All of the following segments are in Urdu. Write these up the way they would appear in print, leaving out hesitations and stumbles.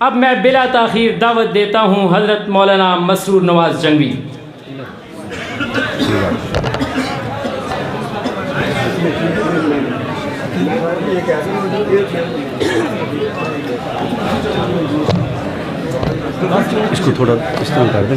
اب میں بلا تاخیر دعوت دیتا ہوں حضرت مولانا مسرور نواز جنگوی۔ اس کو تھوڑا اس طرح کر دیں۔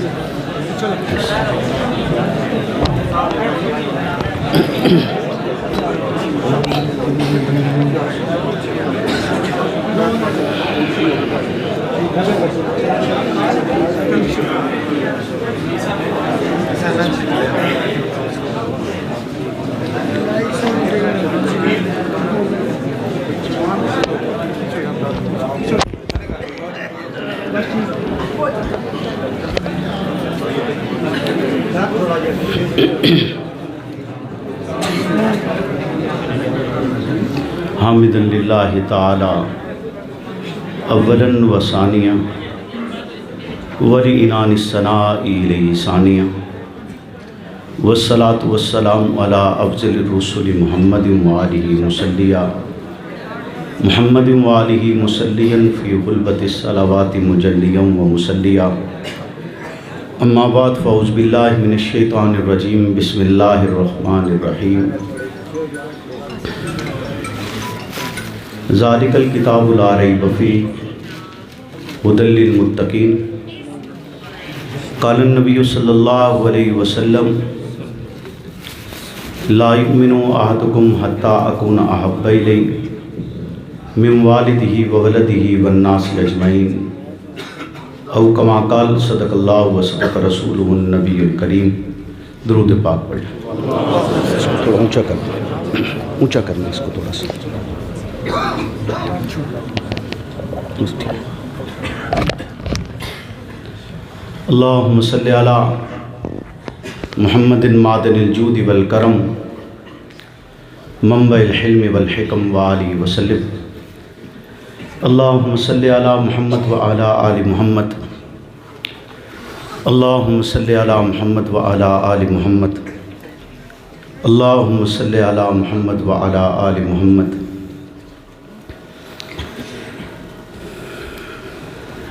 حامدن للہ تعالی اولا و ثانیہ ولعنان الثناء الیہ ثانیہ والصلاة والسلام علی افضل الرسل محمد وآلہ مسلیہ محمد وآلہ مسلیہ فی غلبۃ الصلوات مجلیہ و مسلیہ۔ اما بعد فاعوذ باللہ من الشیطان الرجیم بسم اللہ الرحمن الرحیم۔ ذالک الکتاب لا ریب فیہ ھدی للمتقین۔ قال النبی صلی اللہ علیہ وسلم لا یؤمن احدکم حتی اکون احب الیہ من والدہ وولدہ والناس اجمعین، او کما قال صدق اللہ و صدق رسولہ النبی الکریم۔ درود پاک پڑھیں۔ تھوڑا اونچا کرنا اس کو تھوڑا سا۔ اللہم صلی علی محمد معدن الجود والکرم منبع الحلم والحکم وآلہ وسلم۔ اللہم صلی علی محمد وعلی آل محمد۔ اللہم صلی علی محمد وعلی آل محمد۔ اللہم صلی علی محمد وعلی آل محمد۔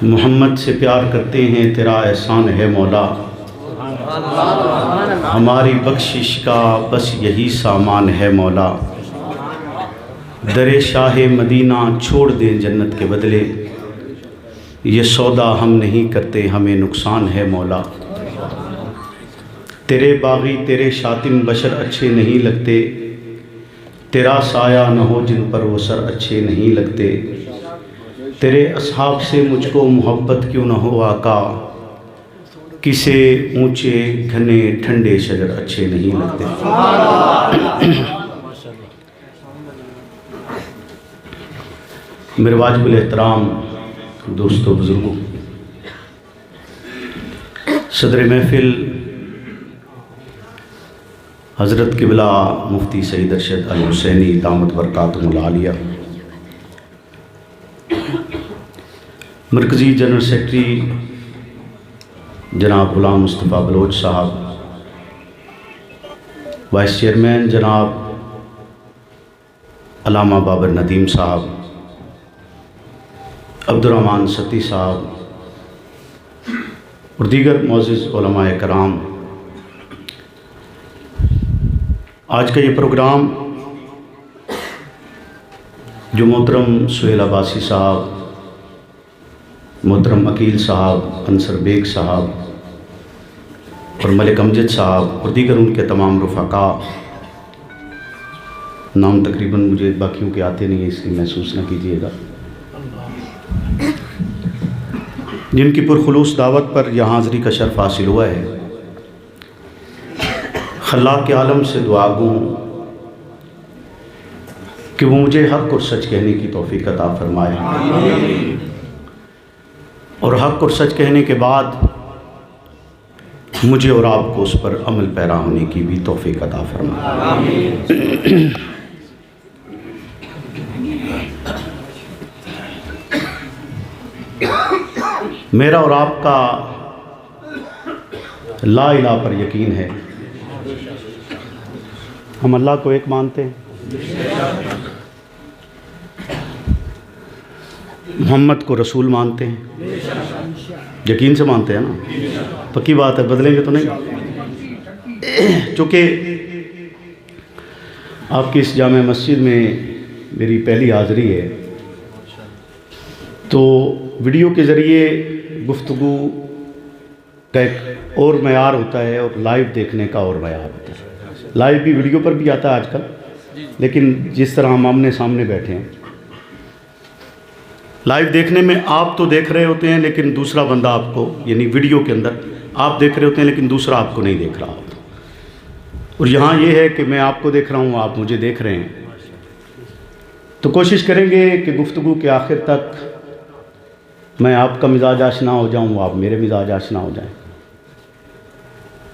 محمد سے پیار کرتے ہیں تیرا احسان ہے مولا، ہماری بخشش کا بس یہی سامان ہے مولا۔ در شاہ مدینہ چھوڑ دیں جنت کے بدلے، یہ سودا ہم نہیں کرتے ہمیں نقصان ہے مولا۔ تیرے باغی تیرے شاطن بشر اچھے نہیں لگتے، تیرا سایہ نہ ہو جن پر وہ سر اچھے نہیں لگتے۔ تیرے اصحاب سے مجھ کو محبت کیوں نہ ہو آقا، کسے اونچے گھنے ٹھنڈے شجر اچھے نہیں لگتے۔ میرے واجب الاحترام دوستو بزرگوں، صدر محفل حضرت قبلہ مفتی سید ارشد الحسینی دامت برکاتہم العالیہ، مرکزی جنرل سیکرٹری جناب غلام مصطفیٰ بلوچ صاحب، وائس چیئرمین جناب علامہ بابر ندیم صاحب، عبدالرحمن ستی صاحب اور دیگر معزز علماء کرام، آج کا یہ پروگرام جو محترم سہیل عباسی صاحب، محترم عقیل صاحب، انصر بیگ صاحب اور ملک امجد صاحب اور دیگر ان کے تمام رفقاء، نام تقریباً مجھے باقیوں کے آتے نہیں ہیں اس لیے محسوس نہ کیجیے گا، جن کی پرخلوص دعوت پر یہاں حاضری کا شرف حاصل ہوا ہے، خلاق کے عالم سے دعا گوں کہ وہ مجھے حق اور سچ کہنے کی توفیق عطا فرمائے، اور حق اور سچ کہنے کے بعد مجھے اور آپ کو اس پر عمل پیرا ہونے کی بھی توفیق عطا فرمائے۔ میرا اور آپ کا لا الہ پر یقین ہے، ہم اللہ کو ایک مانتے ہیں، محمد کو رسول مانتے ہیں؟ یقین سے مانتے ہیں نا؟ پکی بات ہے، بدلیں گے تو نہیں؟ چونکہ آپ کی اس جامع مسجد میں میری پہلی حاضری ہے، تو ویڈیو کے ذریعے گفتگو کا ایک اور معیار ہوتا ہے اور لائیو دیکھنے کا اور معیار ہوتا ہے۔ لائیو بھی ویڈیو پر بھی آتا ہے آج کل، لیکن جس طرح ہم آمنے سامنے بیٹھے ہیں، لائیو دیکھنے میں آپ تو دیکھ رہے ہوتے ہیں لیکن دوسرا بندہ آپ کو، یعنی ویڈیو کے اندر آپ دیکھ رہے ہوتے ہیں لیکن دوسرا آپ کو نہیں دیکھ رہا ہوتا، اور یہاں یہ ہے کہ میں آپ کو دیکھ رہا ہوں، آپ مجھے دیکھ رہے ہیں۔ تو کوشش کریں گے کہ گفتگو کے آخر تک میں آپ کا مزاج آشنا ہو جاؤں، آپ میرے مزاج آشنا ہو جائیں۔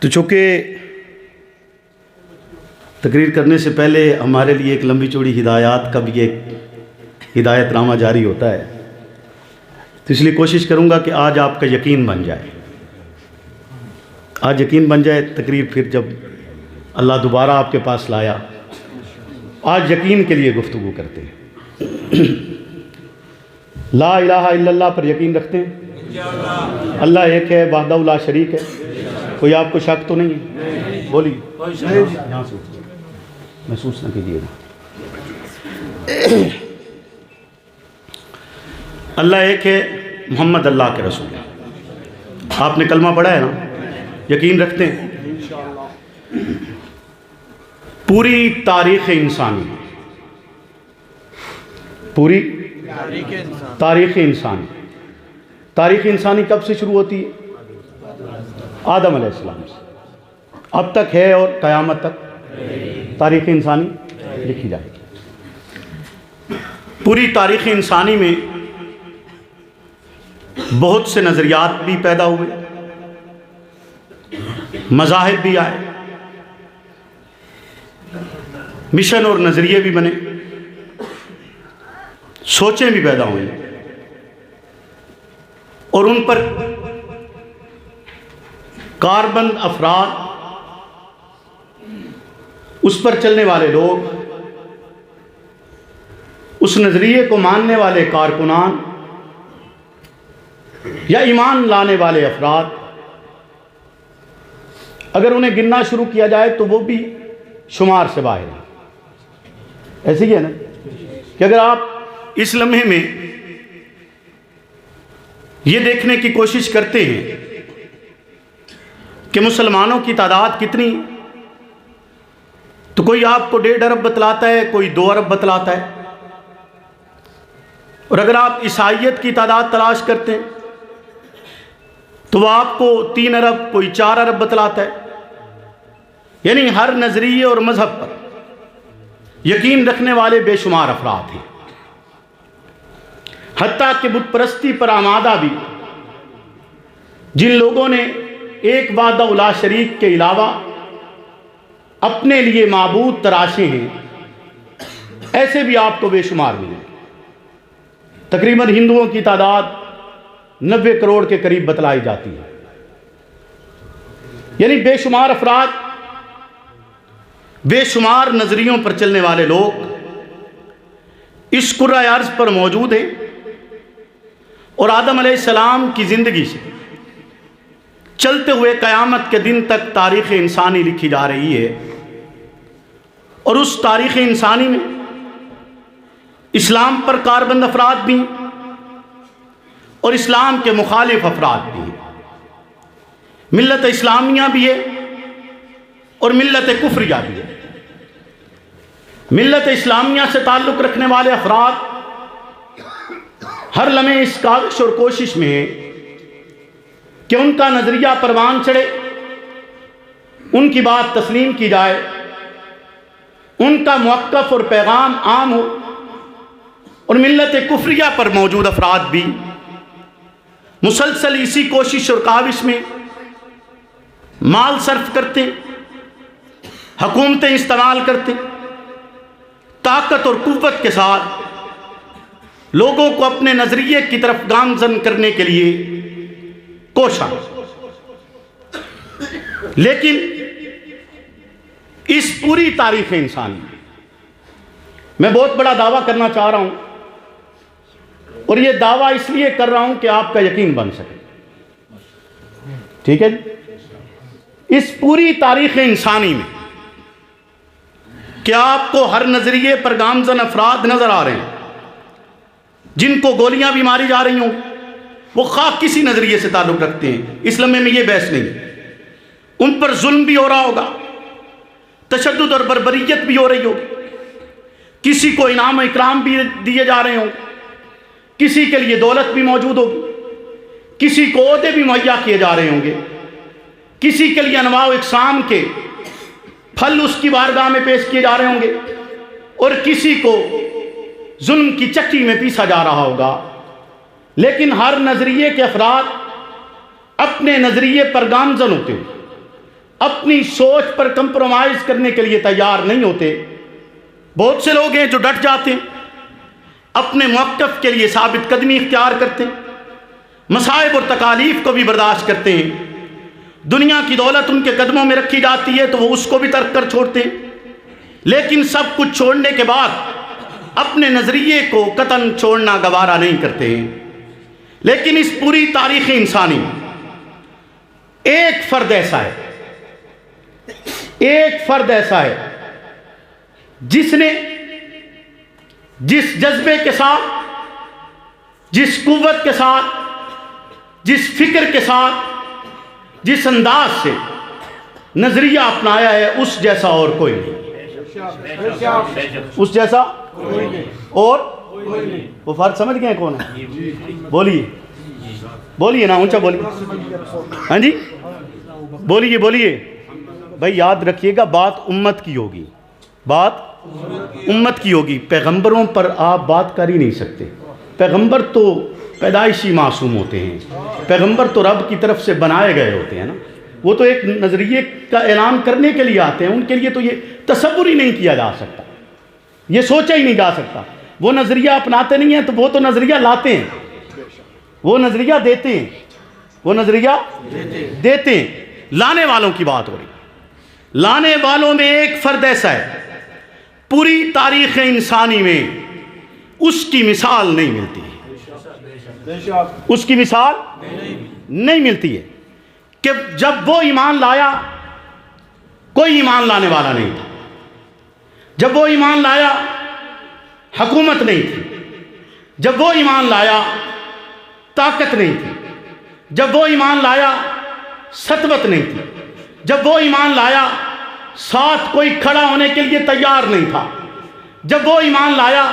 تو چونکہ تقریر کرنے سے پہلے ہمارے لیے ایک لمبی چوڑی ہدایات کا بھی ایک ہدایت نامہ جاری ہوتا ہے، تو اس لیے کوشش کروں گا کہ آج آپ کا یقین بن جائے، آج یقین بن جائے۔ تقریر پھر جب اللہ دوبارہ آپ کے پاس لایا، آج یقین کے لیے گفتگو کرتے ہیں۔ لا الہ الا اللہ پر یقین رکھتے ہیں؟ اللہ ایک ہے، وحدہ لا شریک ہے، کوئی آپ کو شک تو نہیں ہے؟ بولیے، یہاں سے محسوس نہ کیجیے گا۔ اللہ ایک ہے، محمد اللہ کے رسول ہے۔ آپ نے کلمہ پڑھا ہے نا؟ یقین رکھتے ہیں؟ پوری تاریخ انسانی، پوری تاریخ انسانی، تاریخ انسانی کب سے شروع ہوتی ہے؟ آدم علیہ السلام سے اب تک ہے، اور قیامت تک تاریخ انسانی لکھی جائے گی۔ پوری تاریخ انسانی میں بہت سے نظریات بھی پیدا ہوئے، مذاہب بھی آئے، مشن اور نظریے بھی بنے، سوچیں بھی پیدا ہوئیں، اور ان پر کاربند افراد، اس پر چلنے والے لوگ، اس نظریے کو ماننے والے کارکنان یا ایمان لانے والے افراد، اگر انہیں گننا شروع کیا جائے تو وہ بھی شمار سے باہر ہیں۔ ایسے ہی ہے نا کہ اگر آپ اس لمحے میں یہ دیکھنے کی کوشش کرتے ہیں کہ مسلمانوں کی تعداد کتنی، تو کوئی آپ کو 1.5 ارب بتلاتا ہے، کوئی 2 ارب بتلاتا ہے، اور اگر آپ عیسائیت کی تعداد تلاش کرتے ہیں تو وہ آپ کو 3 ارب، کوئی 4 ارب بتلاتا ہے۔ یعنی ہر نظریے اور مذہب پر یقین رکھنے والے بے شمار افراد ہیں، حتیٰ کہ بت پرستی پر آمادہ بھی جن لوگوں نے ایک وحدہ لا شریک کے علاوہ اپنے لیے معبود تراشے ہیں، ایسے بھی آپ کو بے شمار ملیں۔ تقریباً ہندوؤں کی تعداد 90 کروڑ کے قریب بتلائی جاتی ہے۔ یعنی بے شمار افراد، بے شمار نظریوں پر چلنے والے لوگ اس کرۂ ارض پر موجود ہیں، اور آدم علیہ السلام کی زندگی سے چلتے ہوئے قیامت کے دن تک تاریخ انسانی لکھی جا رہی ہے، اور اس تاریخ انسانی میں اسلام پر کاربند افراد بھی ہیں اور اسلام کے مخالف افراد بھی ہیں، ملت اسلامیہ بھی ہے اور ملت کفریہ بھی ہے۔ ملت اسلامیہ سے تعلق رکھنے والے افراد ہر لمحے اس کاوش اور کوشش میں ہیں کہ ان کا نظریہ پروان چڑھے، ان کی بات تسلیم کی جائے، ان کا موقف اور پیغام عام ہو، اور ملت کفریہ پر موجود افراد بھی مسلسل اسی کوشش اور کاوش میں مال صرف کرتے، حکومتیں استعمال کرتے، طاقت اور قوت کے ساتھ لوگوں کو اپنے نظریے کی طرف گامزن کرنے کے لیے کوشاں۔ لیکن اس پوری تاریخ انسانی میں بہت بڑا دعویٰ کرنا چاہ رہا ہوں، اور یہ دعویٰ اس لیے کر رہا ہوں کہ آپ کا یقین بن سکے. ٹھیک ہے جی؟ اس پوری تاریخ انسانی میں کیا آپ کو ہر نظریے پر گامزن افراد نظر آ رہے ہیں جن کو گولیاں بھی ماری جا رہی ہوں؟ وہ خواہ کسی نظریے سے تعلق رکھتے ہیں، اس لمحے میں یہ بحث نہیں. ان پر ظلم بھی ہو رہا ہوگا، تشدد اور بربریت بھی ہو رہی ہوگی، کسی کو انعام و اکرام بھی دیے جا رہے ہوں، کسی کے لیے دولت بھی موجود ہوگی، کسی کو عہدے بھی مہیا کیے جا رہے ہوں گے، کسی کے لیے انواع و اقسام کے پھل اس کی بارگاہ میں پیش کیے جا رہے ہوں گے، اور کسی کو ظلم کی چکی میں پیسا جا رہا ہوگا. لیکن ہر نظریے کے افراد اپنے نظریے پر گامزن ہوتے ہیں، اپنی سوچ پر کمپرومائز کرنے کے لیے تیار نہیں ہوتے. بہت سے لوگ ہیں جو ڈٹ جاتے ہیں، اپنے موقف کے لیے ثابت قدمی اختیار کرتے ہیں، مصائب اور تکالیف کو بھی برداشت کرتے ہیں. دنیا کی دولت ان کے قدموں میں رکھی جاتی ہے تو وہ اس کو بھی ترک کر چھوڑتے ہیں، لیکن سب کچھ چھوڑنے کے بعد اپنے نظریے کو قطعاً چھوڑنا گوارا نہیں کرتے ہیں. لیکن اس پوری تاریخ انسانی میں ایک فرد ایسا ہے جس نے جس جذبے کے ساتھ، جس قوت کے ساتھ، جس فکر کے ساتھ، جس انداز سے نظریہ اپنایا ہے، اس جیسا اور کوئی نہیں. اس جیسا اور وہ فرد سمجھ گئے کون ہے؟ بولیے نا، اونچا بولیے. ہاں جی بولیے بھائی. یاد رکھیے گا بات امت کی ہوگی، پیغمبروں پر آپ بات کر ہی نہیں سکتے. پیغمبر تو پیدائشی معصوم ہوتے ہیں، پیغمبر تو رب کی طرف سے بنائے گئے ہوتے ہیں نا. وہ تو ایک نظریے کا اعلان کرنے کے لیے آتے ہیں، ان کے لیے تو یہ تصور ہی نہیں کیا جا سکتا، یہ سوچا ہی نہیں جا سکتا. وہ نظریہ اپناتے نہیں ہیں تو وہ تو نظریہ لاتے ہیں، وہ نظریہ دیتے ہیں. لانے والوں کی بات ہو رہی. لانے والوں میں ایک فرد ایسا ہے پوری تاریخ انسانی میں اس کی مثال نہیں ملتی ہے، اس کی مثال نہیں ملتی ہے کہ جب وہ ایمان لایا کوئی ایمان لانے والا نہیں تھا، جب وہ ایمان لایا حکومت نہیں تھی، جب وہ ایمان لایا طاقت نہیں تھی، جب وہ ایمان لایا سطوت نہیں تھی، جب وہ ایمان لایا ساتھ کوئی کھڑا ہونے کے لیے تیار نہیں تھا، جب وہ ایمان لایا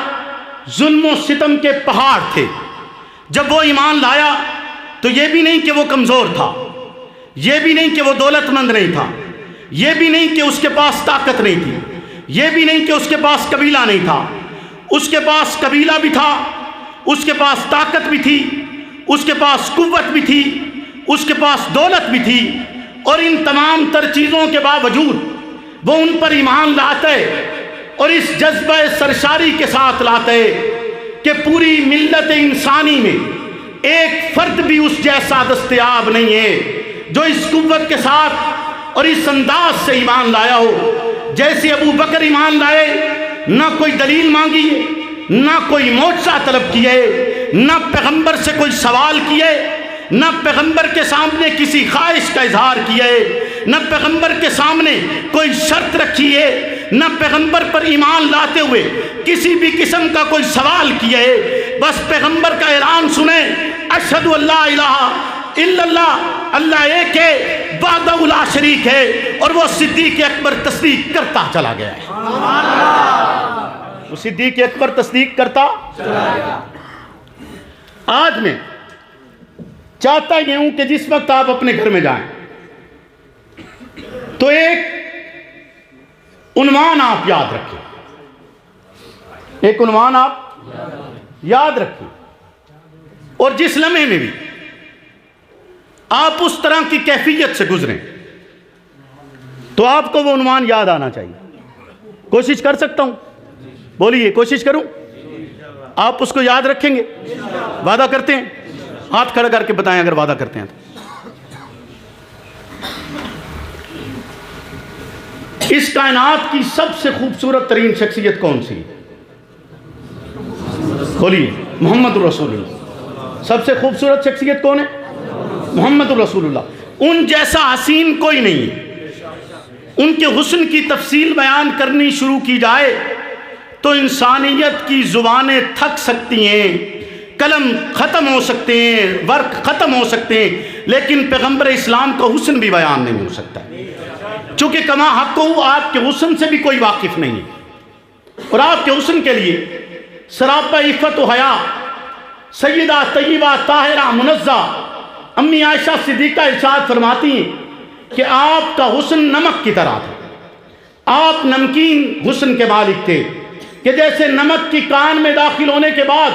ظلم و ستم کے پہاڑ تھے، جب وہ ایمان لایا تو یہ بھی نہیں کہ وہ کمزور تھا، یہ بھی نہیں کہ وہ دولت مند نہیں تھا، یہ بھی نہیں کہ اس کے پاس طاقت نہیں تھی، یہ بھی نہیں کہ اس کے پاس قبیلہ نہیں تھا. اس کے پاس قبیلہ بھی تھا، اس کے پاس طاقت بھی تھی، اس کے پاس قوت بھی تھی، اس کے پاس دولت بھی تھی. اور ان تمام تر چیزوں کے باوجود وہ ان پر ایمان لاتے اور اس جذبہ سرشاری کے ساتھ لاتے کہ پوری ملت انسانی میں ایک فرد بھی اس جیسا دستیاب نہیں ہے جو اس قوت کے ساتھ اور اس انداز سے ایمان لایا ہو جیسے ابو بکر ایمان لائے. نہ کوئی دلیل مانگی ہے، نہ کوئی معجزہ طلب کیے، نہ پیغمبر سے کوئی سوال کیے، نہ پیغمبر کے سامنے کسی خواہش کا اظہار کیے، نہ پیغمبر کے سامنے کوئی شرط رکھی ہے، نہ پیغمبر پر ایمان لاتے ہوئے کسی بھی قسم کا کوئی سوال کیے. بس پیغمبر کا اعلان سنیں، اشہد ان لا الہ الا اللہ، اللہ ایک ہے، وحدہ لا شریک ہے، اور وہ صدیق اکبر تصدیق کرتا چلا گیا ہے. وہ صدیق اکبر تصدیق کرتا چلا گیا. آج میں چاہتا یہ ہوں کہ جس وقت آپ اپنے گھر میں جائیں تو ایک عنوان آپ یاد رکھیں، ایک عنوان آپ یاد رکھیں، اور جس لمحے میں بھی آپ اس طرح کی کیفیت سے گزریں تو آپ کو وہ عنوان یاد آنا چاہیے. کوشش کر سکتا ہوں؟ بولیے کوشش کروں؟ آپ اس کو یاد رکھیں گے؟ وعدہ کرتے ہیں؟ ہاتھ کھڑا کر کے بتائیں اگر وعدہ کرتے ہیں تو. اس کائنات کی سب سے خوبصورت ترین شخصیت کون سی؟ بولیے. محمد الرسول اللہ۔ سب سے خوبصورت شخصیت کون ہے؟ محمد الرسول اللہ۔ ان جیسا حسین کوئی نہیں ہے۔ ان کے حسن کی تفصیل بیان کرنی شروع کی جائے تو انسانیت کی زبانیں تھک سکتی ہیں، قلم ختم ہو سکتے ہیں، ورق ختم ہو سکتے ہیں، لیکن پیغمبر اسلام کا حسن بھی بیان نہیں ہو سکتا، چونکہ کما حق ہو آپ کے حسن سے بھی کوئی واقف نہیں ہے۔ اور آپ کے حسن کے لیے سراپا عفت و حیا سیدہ طیبہ طاہرہ منزہ امی عائشہ صدیقہ ارشاد فرماتی ہیں کہ آپ کا حسن نمک کی طرح تھا۔ آپ نمکین حسن کے مالک تھے کہ جیسے نمک کی کان میں داخل ہونے کے بعد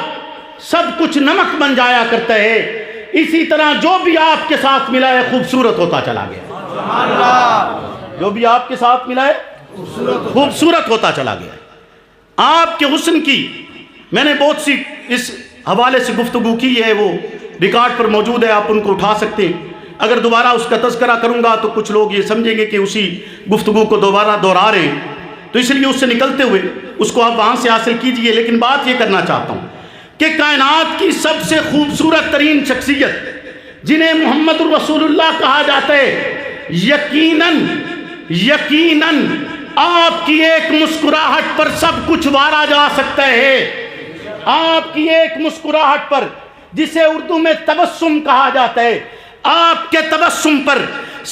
سب کچھ نمک بن جایا کرتا ہے، اسی طرح جو بھی آپ کے ساتھ ملا ہے خوبصورت ہوتا چلا گیا۔ جو بھی آپ کے ساتھ ملا ہے خوبصورت ہوتا چلا گیا۔ آپ کے حسن کی میں نے بہت سی اس حوالے سے گفتگو کی ہے، وہ ریکارڈ پر موجود ہے، آپ ان کو اٹھا سکتے ہیں۔ اگر دوبارہ اس کا تذکرہ کروں گا تو کچھ لوگ یہ سمجھیں گے کہ اسی گفتگو کو دوبارہ دہرا رہے ہیں، تو اس لیے اس سے نکلتے ہوئے اس کو آپ وہاں سے حاصل کیجئے۔ لیکن بات یہ کرنا چاہتا ہوں کہ کائنات کی سب سے خوبصورت ترین شخصیت جنہیں محمد الرسول اللہ کہا جاتا ہے، یقیناً آپ کی ایک مسکراہٹ پر سب کچھ وارا جا سکتا ہے۔ آپ کی ایک مسکراہٹ پر، جسے اردو میں تبسم کہا جاتا ہے، آپ کے تبسم پر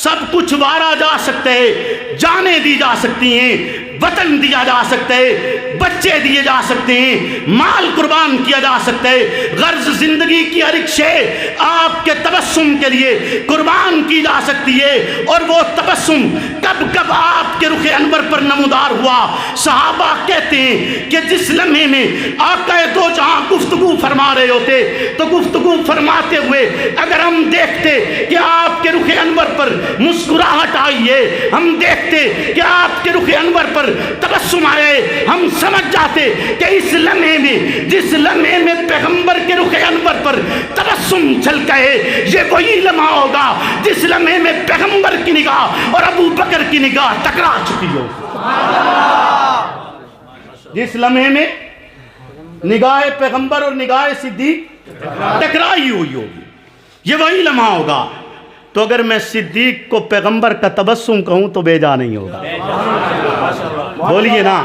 سب کچھ وارا جا سکتا ہے، جانیں دی جا سکتی ہیں، وطن دیا جا سکتا ہے، بچے دیے جا سکتے ہیں، مال قربان کیا جا سکتا ہے، غرض زندگی کی ہر ایک شے آپ کے تبسم کے لیے قربان کی جا سکتی ہے۔ اور وہ تبسم کب کب آپ کے رخ انور پر نمودار ہوا؟ صحابہ کہتے ہیں کہ جس لمحے میں آقا دو جہاں گفتگو فرما رہے ہوتے تو گفتگو فرماتے ہوئے اگر ہم دیکھتے کہ آپ کے رخ انور پر مسکراہٹ آئی ہے، ہم دیکھتے کہ آپ کے رخ انور پر تبسم آئے، ہم سمجھ جاتے کہ اس لمحے میں، جس لمحے میں پیغمبر کے رخ انور پر تبسم جھلکا ہے، یہ وہی لمحہ ہوگا جس لمحے میں پیغمبر کی نگاہ اور ابو بکر کی نگاہ ٹکرا چکی ہو۔ جس لمحے میں نگاہ پیغمبر اور نگاہ صدیق ٹکرائی ہوئی ہوگی، یہ وہی لمحہ ہوگا۔ تو اگر میں صدیق کو پیغمبر کا تبسم کہوں تو بے جا نہیں ہوگا، بولیے نا،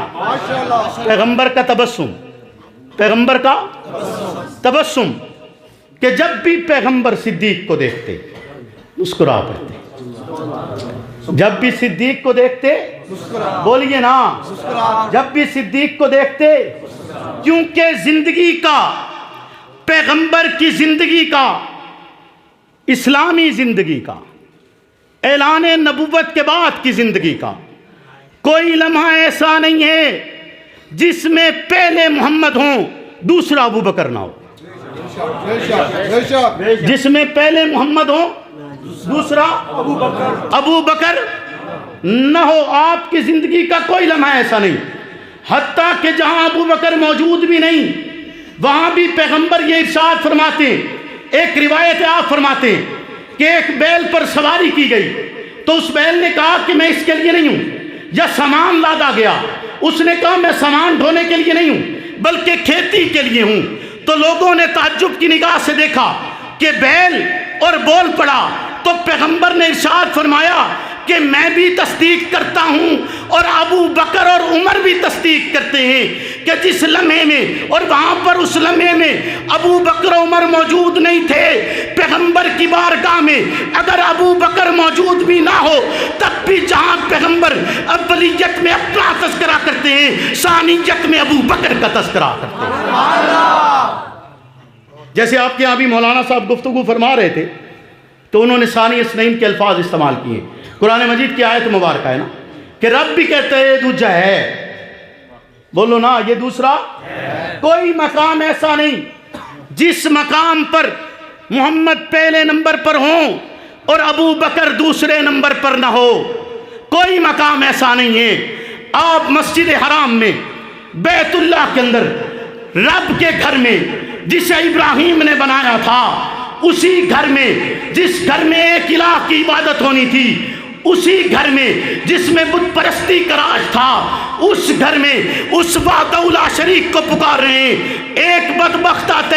پیغمبر کا تبسم، پیغمبر کا تبسم، کہ جب بھی پیغمبر صدیق کو دیکھتے مسکرا پڑتے، جب بھی صدیق کو دیکھتے بولیے نا، جب بھی صدیق کو دیکھتے، کیونکہ زندگی کا، پیغمبر کی زندگی کا، اسلامی زندگی کا، اعلان نبوت کے بعد کی زندگی کا کوئی لمحہ ایسا نہیں ہے جس میں پہلے محمد ہوں دوسرا ابو بکر نہ ہو، جس میں پہلے محمد ہوں دوسرا ابو بکر نہ ہو۔ آپ کی زندگی کا کوئی لمحہ ایسا نہیں، حتیٰ کہ جہاں ابو بکر موجود بھی نہیں وہاں بھی پیغمبر یہ ارشاد فرماتے ہیں، ایک روایت آپ فرماتے ہیں کہ ایک بیل پر سواری کی گئی تو اس بیل نے کہا کہ میں اس کے لیے نہیں ہوں، یا سامان لادا گیا، اس نے کہا میں سامان ڈھونے کے لیے نہیں ہوں بلکہ کھیتی کے لیے ہوں۔ تو لوگوں نے تعجب کی نگاہ سے دیکھا کہ بیل اور بول پڑا، تو پیغمبر نے ارشاد فرمایا کہ میں بھی تصدیق کرتا ہوں اور ابو بکر اور عمر بھی تصدیق کرتے ہیں کہ جس لمحے میں، اور وہاں پر اس لمحے میں ابو بکر و عمر موجود نہیں تھے، پیغمبر کی بارگاہ میں اگر ابو بکر موجود بھی نہ ہو تب بھی جہاں پیغمبر اولیت میں اپنا تذکرہ کرتے ہیں ثانیت میں ابو بکر کا تذکرہ کرتے ہیں۔ جیسے آپ کے یہاں بھی مولانا صاحب گفتگو فرما رہے تھے تو انہوں نے ثانی اثنین کے الفاظ استعمال کیے۔ قرآن مجید کی آیت مبارکہ ہے نا کہ رب بھی کہتے ہیں یہ دوجہ ہے، بولو نا یہ دوسرا ہے۔ کوئی مقام ایسا نہیں جس مقام پر محمد پہلے نمبر پر ہوں اور ابو بکر دوسرے نمبر پر نہ ہو، کوئی مقام ایسا نہیں ہے۔ آپ مسجد حرام میں، بیت اللہ کے اندر، رب کے گھر میں جسے ابراہیم نے بنایا تھا، اسی گھر میں جس گھر میں ایک الہ کی عبادت ہونی تھی، اسی گھر میں جس میں بت پرستی کا راج تھا، اس گھر میں اس وحدہ لا شریک کو پکار رہے ہیں، ایک بدبخت آتے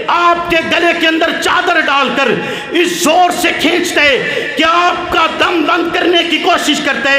آپ کے گلے کے اندر چادر ڈال کر اس زور سے کھینچتے کہ آپ کا دم بند کرنے کی کوشش کرتے،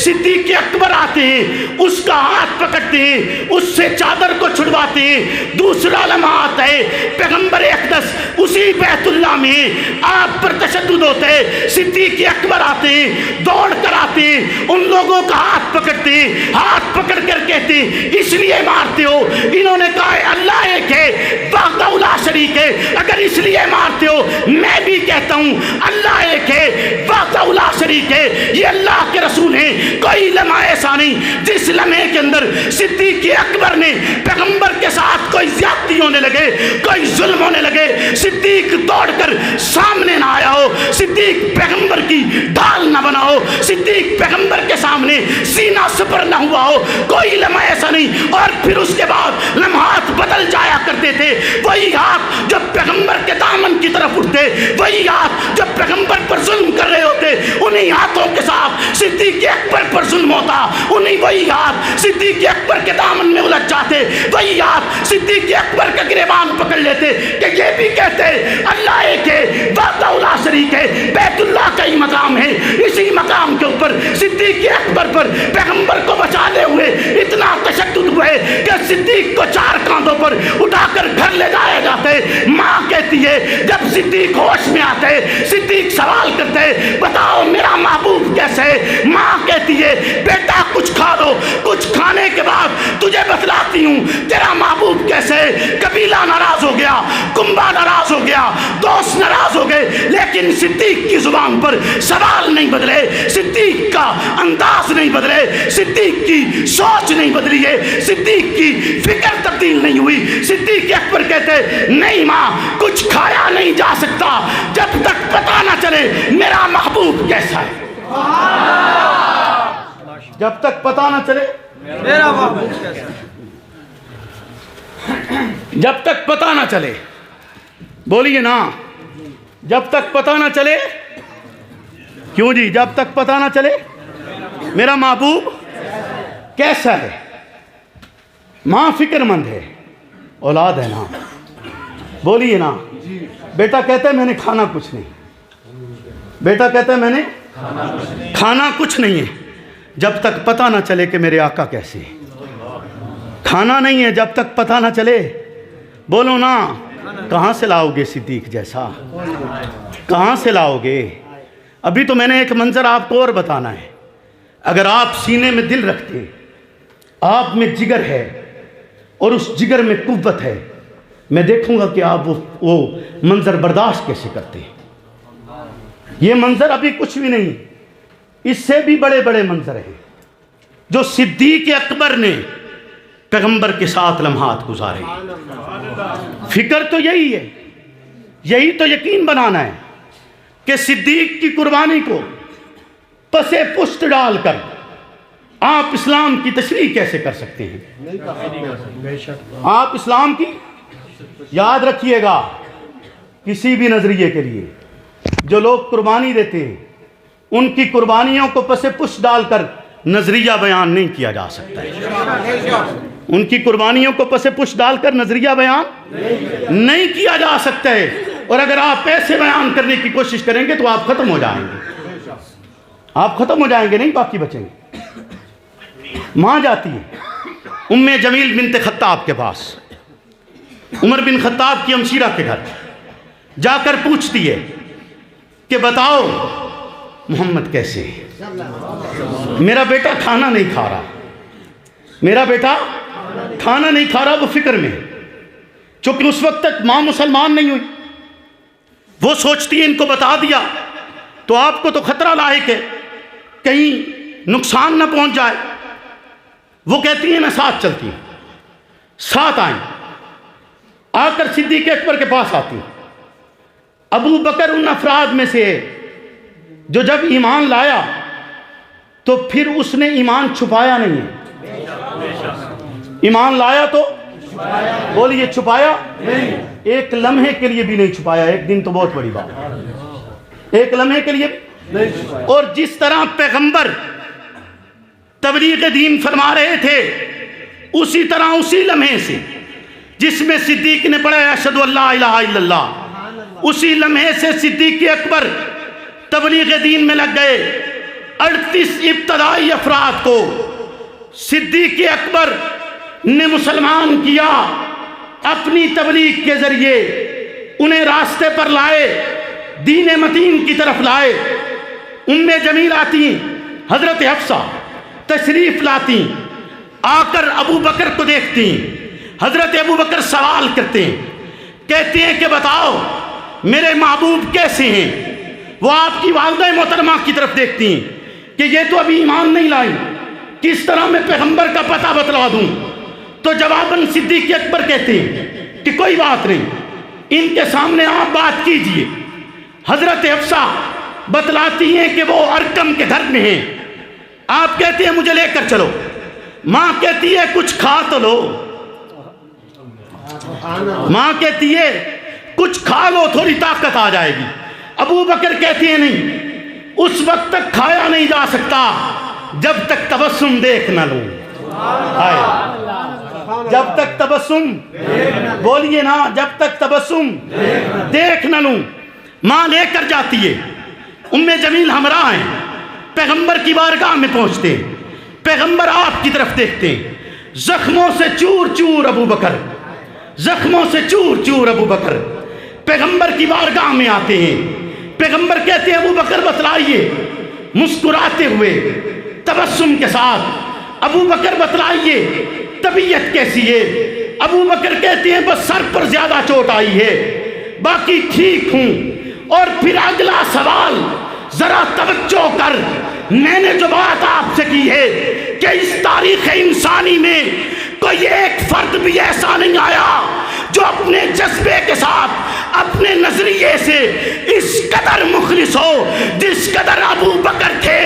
صدیق اکبر آتے ہیں، اس کا ہاتھ پکڑتے ہیں، اس سے چادر کو چھڑواتے ہیں۔ دوسرا لمحہ آتا ہے، پیغمبر اقدس اسی بیت اللہ میں آپ پر تشدد ہوتے ہیں، صدیق اکبر آتے ہیں، دوڑ کر آتے ہیں، ان لوگوں کا ہاتھ پکڑتے ہیں، ہاتھ پکڑ کر کہتے ہیں اس لیے مارتے ہو؟ انہوں نے کہا ہے اللہ ایک ہے، وحدہ لا شریک ہے، اگر اس لیے مارتے ہو میں بھی کہتا ہوں اللہ ایک ہے، وحدہ لا شریک ہے، یہ اللہ کے رسول ہیں۔ کوئی لمحہ ایسا نہیں جس لمحے کے اندر صدیق اکبر نے پیغمبر کے ساتھ کوئی زیادتی ہونے لگے، کوئی ظلم ہونے لگے، صدیق دوڑ کر سامنے نہ آیا ہو، صدیق پیغمبر کی ڈھال نہ بنا ہو، صدیق پیغمبر کے سامنے سینہ سپر نہ ہوا ہو، کوئی لمحہ ایسا نہیں۔ اور پھر اس کے بعد لمحات بدل جایا کرتے تھے، وہی ہاتھ جو پیغمبر کے دامن کی طرف اٹھتے، وہی ہاتھ جو پیغمبر پر ظلم کر رہے ہوتے، انہی ہاتھوں کے ساتھ صدیق اکبر پر ظلم ہوتا، انہی وہی ہاتھ صدیق اکبر کے دامن میں الجھ جاتے، وہی ہاتھ صدیق اکبر کا گریبان پکڑ لیتے کہ یہ بھی کہتے اللہ ایک ہے، وحدہ لا شریک ہے، بیت اللہ کا ہی مقام ہے۔ اسی مقام کے اوپر صدیق اکبر پر پیغمبر کو بچانے ہوئے اتنا تشدد ہوئے کہ صدیق کو 4 کاندھوں پر اٹھا کر گھر لے جایا جاتے۔ ماں کہتی ہے جب صدیق ہوش میں آتے، صدیق سوال کرتے بتاؤ میرا محبوب کیسے ہے؟ ماں کہتی ہے بیٹا کچھ کھا لو، کچھ کھانے کے بعد تجھے بتلاتی ہوں تیرا محبوب کیسے ہے۔ قبیلہ ناراض ہو گیا، کنبہ ناراض ہو گیا، دوست ناراض ہو گئے، لیکن صدیق کی زبان پر سوال نہیں بدلے، صدیق کا انداز نہیں بدلے، صدیق کی سوچ نہیں بدلی ہے، صدیق کی فکر تبدیل نہیں ہوئی۔ صدیق اکبر کہتے نہیں ماں کچھ کھایا نہیں جا سکتا جب تک پتہ نہ چلے میرا محبوب کیسا ہے، جب تک پتہ نہ چلے میرا محبوب کیسا ہے، جب تک پتہ نہ چلے، بولیے نا جب تک پتہ نہ چلے، کیوں جی جب تک پتہ نہ چلے میرا محبوب کیسا ہے۔ ماں فکر مند ہے، اولاد ہے نا، بولیے نا۔ بیٹا کہتا ہے میں نے کھانا کچھ نہیں، بیٹا کہتا ہے میں نے کھانا کچھ نہیں ہے جب تک پتہ نہ چلے کہ میرے آقا کیسے ہیں۔ کھانا نہیں ہے جب تک پتہ نہ چلے، بولو نا کہاں سے لاؤ گے صدیق جیسا، کہاں سے لاؤ گے؟ ابھی تو میں نے ایک منظر آپ کو اور بتانا ہے۔ اگر آپ سینے میں دل رکھتے ہیں، آپ میں جگر ہے اور اس جگر میں قوت ہے، میں دیکھوں گا کہ آپ وہ منظر برداشت کیسے کرتے ہیں۔ یہ منظر ابھی کچھ بھی نہیں، اس سے بھی بڑے بڑے منظر ہیں جو صدیق اکبر نے پیغمبر کے ساتھ لمحات گزارے۔ فکر تو یہی ہے، یہی تو یقین بنانا ہے کہ صدیق کی قربانی کو پس پشت ڈال کر آپ اسلام کی تشریح کیسے کر سکتے ہیں؟ آپ اسلام کی یاد رکھیے گا، کسی بھی نظریے کے لیے جو لوگ قربانی دیتے ہیں ان کی قربانیوں کو پس پشت ڈال کر نظریہ بیان نہیں کیا جا سکتا ہے۔ ان کی قربانیوں کو پس پشت ڈال کر نظریہ بیان نہیں کیا جا سکتا ہے، اور اگر آپ ایسے بیان کرنے کی کوشش کریں گے تو آپ ختم ہو جائیں گے، آپ ختم ہو جائیں گے، نہیں باقی بچیں گے۔ ماں جاتی ہے ام جمیل بنت خطاب کے پاس، عمر بن خطاب کی ہمشیرہ کے گھر جا کر پوچھتی ہے کہ بتاؤ محمد کیسے ہے؟ میرا بیٹا کھانا نہیں کھا رہا، میرا بیٹا کھانا نہیں کھا رہا، وہ فکر میں۔ چونکہ اس وقت تک ماں مسلمان نہیں ہوئی، وہ سوچتی ہے ان کو بتا دیا تو آپ کو تو خطرہ لاحق ہے، کہیں نقصان نہ پہنچ جائے۔ وہ کہتی ہیں میں ساتھ چلتی ہوں، ساتھ آئیں، آ کر صدیق اکبر کے پاس آتی ہیں۔ ابو بکر ان افراد میں سے جو جب ایمان لایا تو پھر اس نے ایمان چھپایا نہیں ہے، ایمان لایا تو بولیے چھپایا نہیں، ایک لمحے کے لیے بھی نہیں چھپایا، ایک دن تو بہت بڑی بات، ایک لمحے کے لیے بھی نہیں چھپایا۔ اور جس طرح پیغمبر تبلیغ دین فرما رہے تھے، اسی طرح اسی لمحے سے جس میں صدیق نے پڑھا اشہد ان لا الہ الا اللہ، اسی لمحے سے صدیق اکبر تبلیغ دین میں لگ گئے۔ 38 ابتدائی افراد کو صدیق اکبر نے مسلمان کیا، اپنی تبلیغ کے ذریعے انہیں راستے پر لائے، دین متین کی طرف لائے۔ ام جمیل آتی، حضرت حفصہ تشریف لاتی، آ کر ابو بکر کو دیکھتی، حضرت ابو بکر سوال کرتے ہیں، کہتے ہیں کہ بتاؤ میرے محبوب کیسے ہیں؟ وہ آپ کی والدہ محترمہ کی طرف دیکھتی ہیں کہ یہ تو ابھی ایمان نہیں لائی، کس طرح میں پیغمبر کا پتہ بتلا دوں؟ تو جواباً صدیق اکبر کہتے ہیں کہ کوئی بات نہیں، ان کے سامنے آپ بات کیجئے۔ حضرت حفصہ بتلاتی ہیں کہ وہ ارقم کے گھر میں ہیں، آپ کہتے ہیں مجھے لے کر چلو، ماں کہتی ہے کچھ کھا تو لو، ماں کہتی ہے کچھ کھا لو تھوڑی طاقت آ جائے گی۔ ابو بکر کہتے ہیں نہیں، اس وقت تک کھایا نہیں جا سکتا جب تک تبسم دیکھ نہ لوں۔ جب تک تبسم، بولیے نا، جب تک تبسم دیکھ نہ لوں۔ ماں لے کر جاتی ہے، ام جمیل ہمراہ ہیں، پیغمبر کی بارگاہ میں پہنچتے ہیں، پیغمبر آپ کی طرف دیکھتے ہیں، زخموں سے چور چور ابو بکر، زخموں سے چور چور ابو بکر پیغمبر کی بارگاہ میں آتے ہیں۔ پیغمبر کہتے ہیں ابو بکر بتلائیے، مسکراتے ہوئے تبسم کے ساتھ، ابو بکر بتلائیے طبیعت کیسی ہے؟ ابو بکر کہتے ہیں بس سر پر زیادہ چوٹ آئی ہے، باقی ٹھیک ہوں۔ اور پھر اگلا سوال ذرا توجہ کر، میں نے جو بات آپ سے کی ہے کہ اس تاریخ انسانی میں کوئی ایک فرد بھی ایسا نہیں آیا جو اپنے جذبے کے ساتھ، اپنے نظریے سے اس قدر مخلص ہو جس قدر ابو بکر تھے۔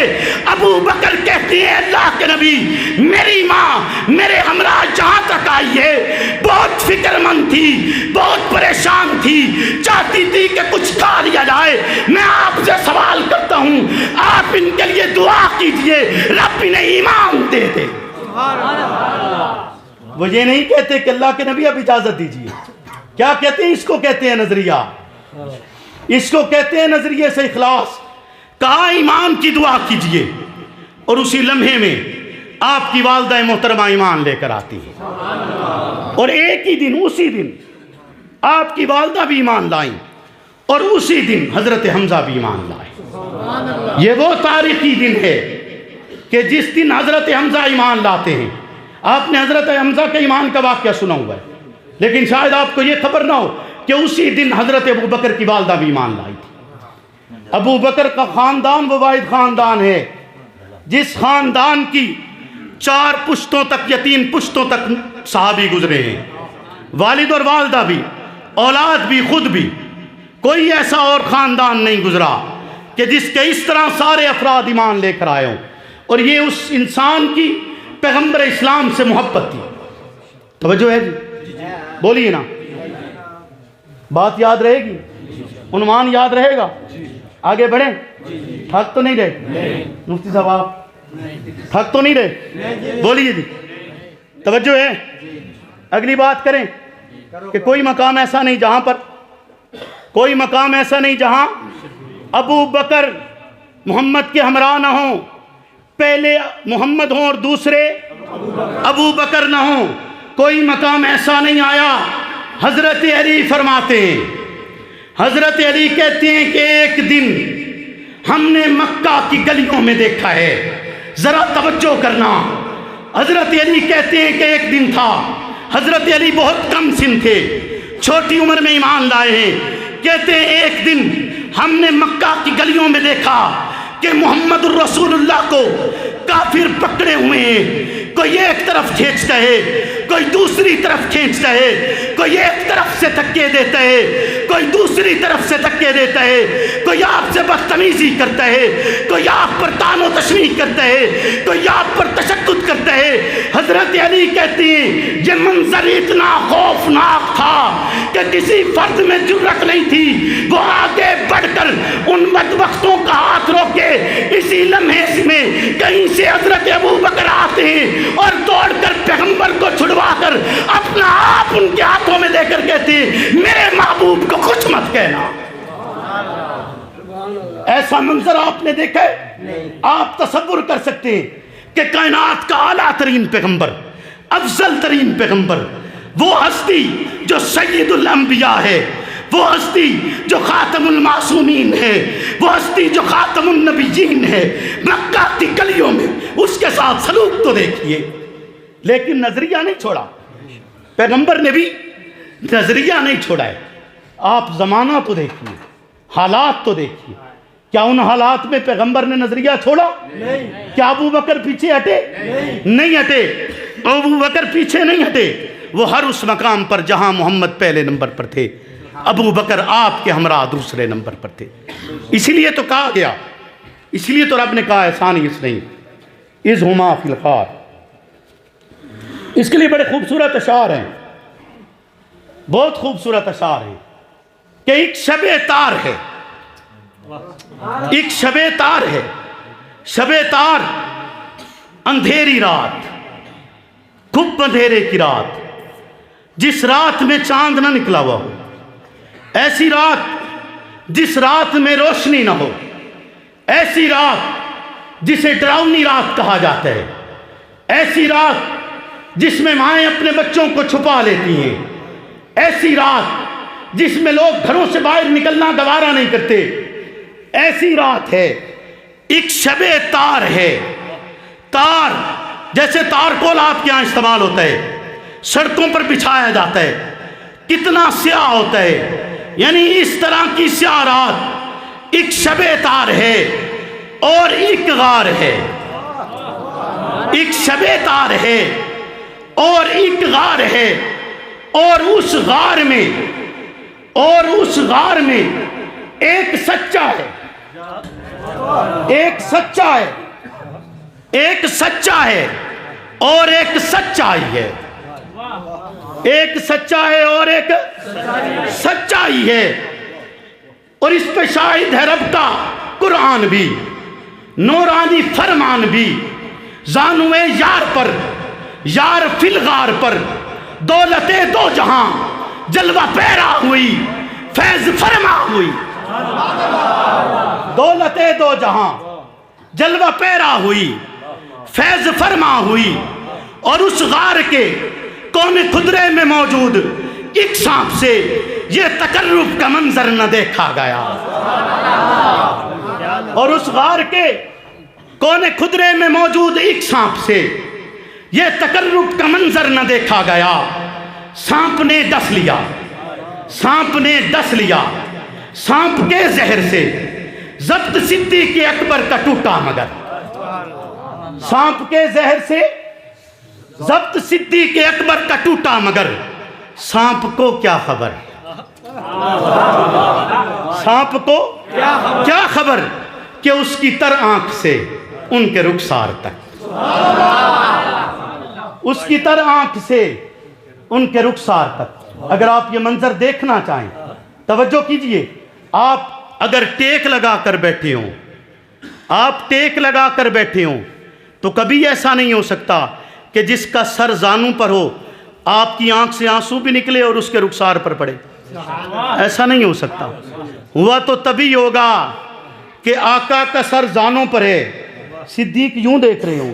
ابو بکر کہتے ہیں اللہ کے نبی، میری ماں میرے ہمراہ جہاں تک آئی ہے بہت فکر مند تھی، بہت پریشان تھی، چاہتی تھی کہ کچھ کھا لیا جائے۔ میں آپ سے سوال کرتا ہوں، آپ ان کے لیے دعا کیجئے رب انہیں ایمان دے دے۔ وہ یہ نہیں کہتے کہ اللہ کے نبی اب اجازت دیجئے، کیا کہتے ہیں؟ اس کو کہتے ہیں نظریہ، اس کو کہتے ہیں نظریے سے اخلاص۔ کہا ایمان کی دعا کیجئے، اور اسی لمحے میں آپ کی والدہ محترمہ ایمان لے کر آتی ہے، اور ایک ہی دن، اسی دن آپ کی والدہ بھی ایمان لائیں، اور اسی دن حضرت حمزہ بھی ایمان لائے۔ یہ وہ تاریخی دن ہے کہ جس دن حضرت حمزہ ایمان لاتے ہیں۔ آپ نے حضرت حمزہ کے ایمان کا واقعہ سنا ہوا ہے، لیکن شاید آپ کو یہ خبر نہ ہو کہ اسی دن حضرت ابو بکر کی والدہ بھی ایمان لائی تھی۔ ابو بکر کا خاندان وہ واحد خاندان ہے جس خاندان کی 4 پشتوں تک یا 3 پشتوں تک صحابی گزرے ہیں، والد اور والدہ بھی، اولاد بھی، خود بھی۔ کوئی ایسا اور خاندان نہیں گزرا کہ جس کے اس طرح سارے افراد ایمان لے کر آئے ہوں، اور یہ اس انسان کی پیغمبر اسلام سے محبت تھی۔ توجہ ہے جی؟ بولیے نا، بات یاد رہے گی، عنوان یاد رہے گا؟ آگے بڑھیں، تھک تو نہیں رہے مفتی صاحب؟ آپ تھک تو نہیں رہے؟ بولیے جی، توجہ ہے؟ اگلی بات کریں کہ کوئی مقام ایسا نہیں جہاں پر، کوئی مقام ایسا نہیں جہاں ابو بکر محمد کے ہمراہ نہ ہوں، پہلے محمد ہوں اور دوسرے ابو بکر نہ ہوں۔ کوئی مقام ایسا نہیں آیا۔ حضرت علی فرماتے ہیں، حضرت علی کہتے ہیں کہ ایک دن ہم نے مکہ کی گلیوں میں دیکھا ہے، ذرا توجہ کرنا۔ حضرت علی کہتے ہیں کہ ایک دن تھا، حضرت علی بہت کم سن تھے، چھوٹی عمر میں ایمان لائے ہیں۔ کہتے ہیں ایک دن ہم نے مکہ کی گلیوں میں دیکھا کہ محمد الرسول اللہ کو کافر پکڑے ہوئے ہیں، کوئی ایک طرف کھینچتا ہے، کوئی دوسری طرف کھینچتا ہے، کوئی ایک طرف سے دھکے دیتا ہے، کوئی دوسری طرف سے دھکے دیتا ہے، کوئی آپ سے بدتمیزی کرتا ہے، کوئی آپ پر طعن و تشنیع کرتا ہے، کوئی آپ پر تشدد کرتا ہے۔ حضرت علی کہتے ہیں یہ منظر اتنا خوفناک تھا کہ کسی فرد میں جرأت نہیں تھی وہ آگے بڑھ کر ان بدبختوں کا ہاتھ روکے۔ اسی لمحے میں کہیں سے حضرت ابو بکر آتے ہیں اور دوڑ کر پیغمبر کو چھڑوا کر اپنا آپ ان کے ہاتھوں میں دے کر کہتے ہیں میرے محبوب کو کچھ مت کہنا. ایسا منظر آپ نے دیکھا ہے؟ آپ تصور کر سکتے ہیں کہ کائنات کا اعلیٰ ترین پیغمبر، افضل ترین پیغمبر، وہ ہستی جو سید الانبیاء ہے، وہ ہستی جو خاتم المعصومین ہے، وہ ہستی جو خاتم النبیین ہے، مکہ کی گلیوں میں اس کے ساتھ سلوک تو دیکھیے. لیکن نظریہ نہیں چھوڑا، پیغمبر نے بھی نظریہ نہیں چھوڑا ہے. آپ زمانہ تو دیکھیے، حالات تو دیکھیے. کیا ان حالات میں پیغمبر نے نظریہ چھوڑا؟ کیا ابو بکر پیچھے ہٹے؟ نہیں ہٹے. ابو بکر پیچھے نہیں ہٹے، وہ ہر اس مقام پر جہاں محمد پہلے نمبر پر تھے، ابو بکر آپ کے ہمراہ دوسرے نمبر پر تھے. اسی لیے تو کہا گیا، اسی لیے تو رب نے کہا ہے ثانی اثنین اذ ہما فی الغار. اس کے لیے بڑے خوبصورت اشعار ہیں، بہت خوبصورت اشعار ہیں کہ ایک شب تار ہے، ایک شب تار ہے. شب تار اندھیری رات، خوب اندھیرے کی رات، جس رات میں چاند نہ نکلا ہوا ہو، ایسی رات جس رات میں روشنی نہ ہو، ایسی رات جسے ڈراؤنی رات کہا جاتا ہے، ایسی رات جس میں مائیں اپنے بچوں کو چھپا لیتی ہیں، ایسی رات جس میں لوگ گھروں سے باہر نکلنا گوارا نہیں کرتے، ایسی رات ہے. ایک شب تار ہے. تار جیسے تارکول آپ کے ہاں استعمال ہوتا ہے، سڑکوں پر بچھایا جاتا ہے، کتنا سیاہ ہوتا ہے، یعنی اس طرح کی سیاہ رات ایک شب تار ہے اور ایک غار ہے. ایک شب تار ہے اور ایک غار ہے، اور اس غار میں ایک سچا ہے، ایک سچا ہے، ایک سچا ہے اور ایک سچائی ہے. ایک سچا ہے اور ایک سچائی ہے. اور اس پہ شاہد ہے رب کا قرآن بھی، نورانی فرمان بھی. زانوے یار پر، یار فی الغار پر، دولت دو جہاں جلوہ پیرا ہوئی، فیض فرما ہوئی. دولت دو جہاں جلوہ پیرا ہوئی، فیض فرما ہوئی. اور اس غار کے کونے خدرے میں موجود ایک سانپ سے یہ تقرب کا منظر نہ دیکھا گیا. اور اس غار کے کونے خدرے میں موجود ایک سانپ سے یہ تقرب کا منظر نہ دیکھا گیا. سانپ نے ڈس لیا، سانپ نے ڈس لیا. سانپ کے زہر سے ضبط صدیق اکبر کا ٹوٹا مگر. سانپ کے زہر سے ضبط صدیق اکبر کا ٹوٹا مگر. سانپ کو کیا خبر، سانپ کو کیا خبر کہ اس کی تر آنکھ سے ان کے رخسار تک، اس کی تر آنکھ سے ان کے رخسار تک. اگر آپ یہ منظر دیکھنا چاہیں توجہ کیجئے. آپ اگر ٹیک لگا کر بیٹھے ہوں، آپ ٹیک لگا کر بیٹھے ہوں تو کبھی ایسا نہیں ہو سکتا کہ جس کا سر زانوں پر ہو آپ کی آنکھ سے آنسو بھی نکلے اور اس کے رخسار پر پڑے. ایسا نہیں ہو سکتا. ہوا تو تبھی ہوگا کہ آقا کا سر زانوں پر ہے، صدیق یوں دیکھ رہے ہوں.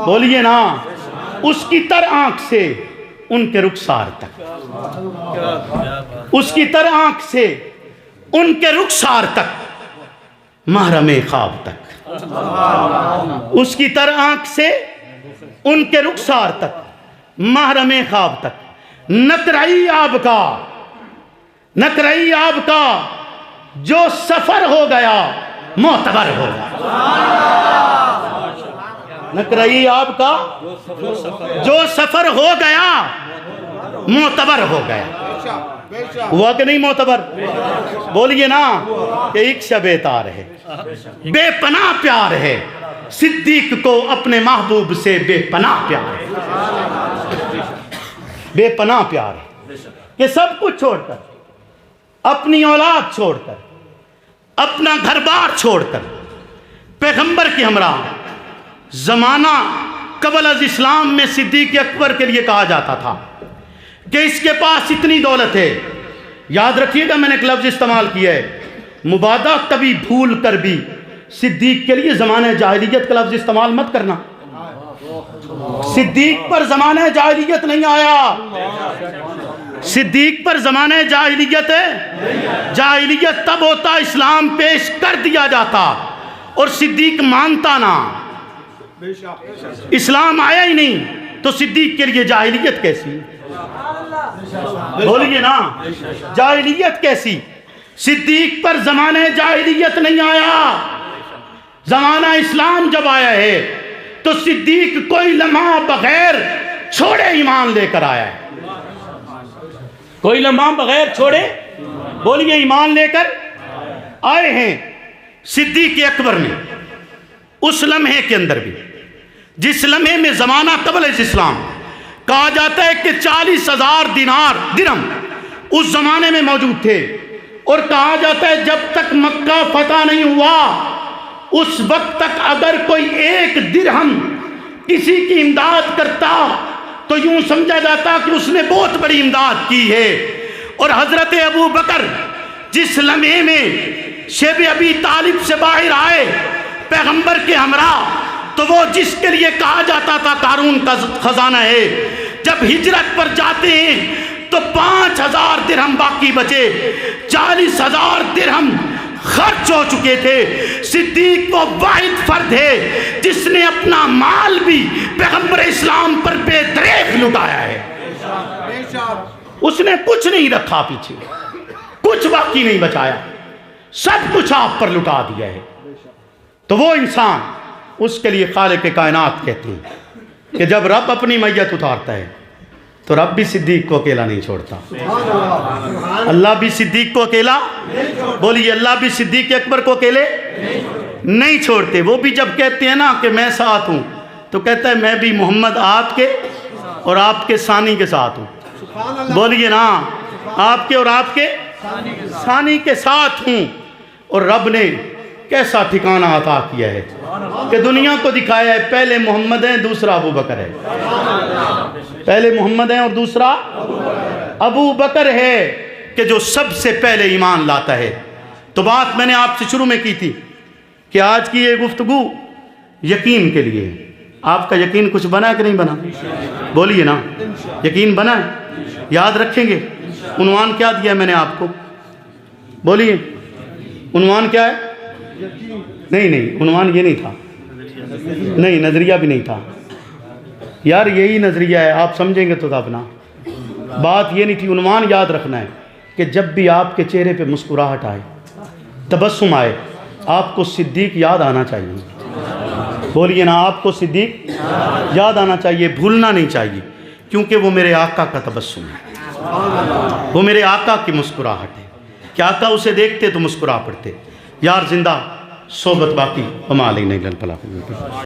بولیے نا، اس کی تر آنکھ سے ان کے رخسار تک، اس کی تر آنکھ سے ان کے رخسار تک، محرم خواب تک، اس کی تر آنکھ سے ان کے رخسار تک، محرم خواب تک. نقرئی آب کا، نقرئی آب کا جو سفر ہو گیا معتبر ہو گیا. نقرئی آب کا جو سفر ہو گیا معتبر ہو گیا. ہوا کہ نہیں معتبر؟ بولیے نا کہ ایک شب تار ہے، بے پناہ پیار ہے. صدیق کو اپنے محبوب سے بے پناہ پیار ہے، بے پناہ پیار ہے کہ سب کچھ چھوڑ کر، اپنی اولاد چھوڑ کر، اپنا گھر بار چھوڑ کر پیغمبر کے ہمراہ زمانہ قبل از اسلام میں صدیق اکبر کے لیے کہا جاتا تھا کہ اس کے پاس اتنی دولت ہے. یاد رکھیے گا میں نے ایک لفظ استعمال کیا ہے, مبادہ کبھی بھول کر بھی صدیق کے لیے زمانہ جاہلیت کا لفظ استعمال مت کرنا. صدیق پر زمانہ جاہلیت نہیں آیا. صدیق پر زمانہ جاہلیت ہے. جاہلیت تب ہوتا اسلام پیش کر دیا جاتا اور صدیق مانتا نہ. اسلام آیا ہی نہیں تو صدیق کے لیے جاہلیت کیسی؟ بولیے نا, جاہلیت کیسی؟ صدیق پر زمانہ جاہلیت نہیں آیا. زمانہ اسلام جب آیا ہے تو صدیق کوئی لمحہ بغیر چھوڑے ایمان لے کر آیا ہے. کوئی لمحہ بغیر چھوڑے, بولیے, ایمان لے کر آئے ہیں. صدیق اکبر نے اس لمحے کے اندر بھی, جس لمحے میں زمانہ قبل اسلام کہا جاتا ہے کہ 40,000 درہم اس زمانے میں موجود تھے, اور کہا جاتا ہے جب تک مکہ فتح نہیں ہوا اس وقت تک اگر کوئی 1 درہم کسی کی امداد کرتا تو یوں سمجھا جاتا کہ اس نے بہت بڑی امداد کی ہے. اور حضرت ابو بکر جس لمحے میں شیب ابی طالب سے باہر آئے پیغمبر کے ہمراہ, تو وہ جس کے لیے کہا جاتا تھا قارون کا خزانہ ہے, جب ہجرت پر جاتے ہیں تو 5,000 درہم باقی بچے, 40,000 درہم خرچ ہو چکے تھے. صدیق وہ واحد فرد ہے جس نے اپنا مال بھی پیغمبر اسلام پر بے دریغ لٹایا ہے. اس نے کچھ نہیں رکھا پیچھے, کچھ باقی نہیں بچایا, سب کچھ آپ پر لٹا دیا ہے. تو وہ انسان, اس کے لیے خالق کائنات کہتے ہیں کہ جب رب اپنی میت اتارتا ہے تو رب بھی صدیق کو اکیلا نہیں چھوڑتا. اللہ بھی صدیق کو اکیلا, بولیے, اللہ بھی صدیق اکبر کو اکیلے نہیں چھوڑتے. وہ بھی جب کہتے ہیں نا کہ میں ساتھ ہوں تو کہتا ہے میں بھی محمد آپ کے اور آپ کے ثانی کے ساتھ ہوں. بولیے نا, آپ کے اور آپ کے ثانی کے ساتھ ہوں. اور رب نے کیسا ٹھکانہ عطا کیا ہے کہ دنیا کو دکھایا ہے پہلے محمد ہیں دوسرا ابو بکر ہے. پہلے محمد ہیں اور دوسرا ابو بکر ہے کہ جو سب سے پہلے ایمان لاتا ہے. تو بات میں نے آپ سے شروع میں کی تھی کہ آج کی یہ گفتگو یقین کے لیے. آپ کا یقین کچھ بنا ہے کہ نہیں بنا؟ بولیے نا, یقین بنا ہے؟ یاد رکھیں گے. عنوان کیا دیا میں نے آپ کو؟ بولیے, عنوان کیا ہے؟ نہیں, عنوان یہ نہیں تھا. نہیں, نظریہ بھی نہیں تھا یار, یہی نظریہ ہے, آپ سمجھیں گے تو اپنا. بات یہ نہیں تھی. عنوان یاد رکھنا ہے کہ جب بھی آپ کے چہرے پہ مسکراہٹ آئے, تبسم آئے, آپ کو صدیق یاد آنا چاہیے. بولیے نا, آپ کو صدیق یاد آنا چاہیے, بھولنا نہیں چاہیے, کیونکہ وہ میرے آقا کا تبسم ہے, وہ میرے آقا کی مسکراہٹ ہے کہ آقا اسے دیکھتے تو مسکرا پڑتے. یار زندہ, صحبت باقی, وما علینا الا البلاغ.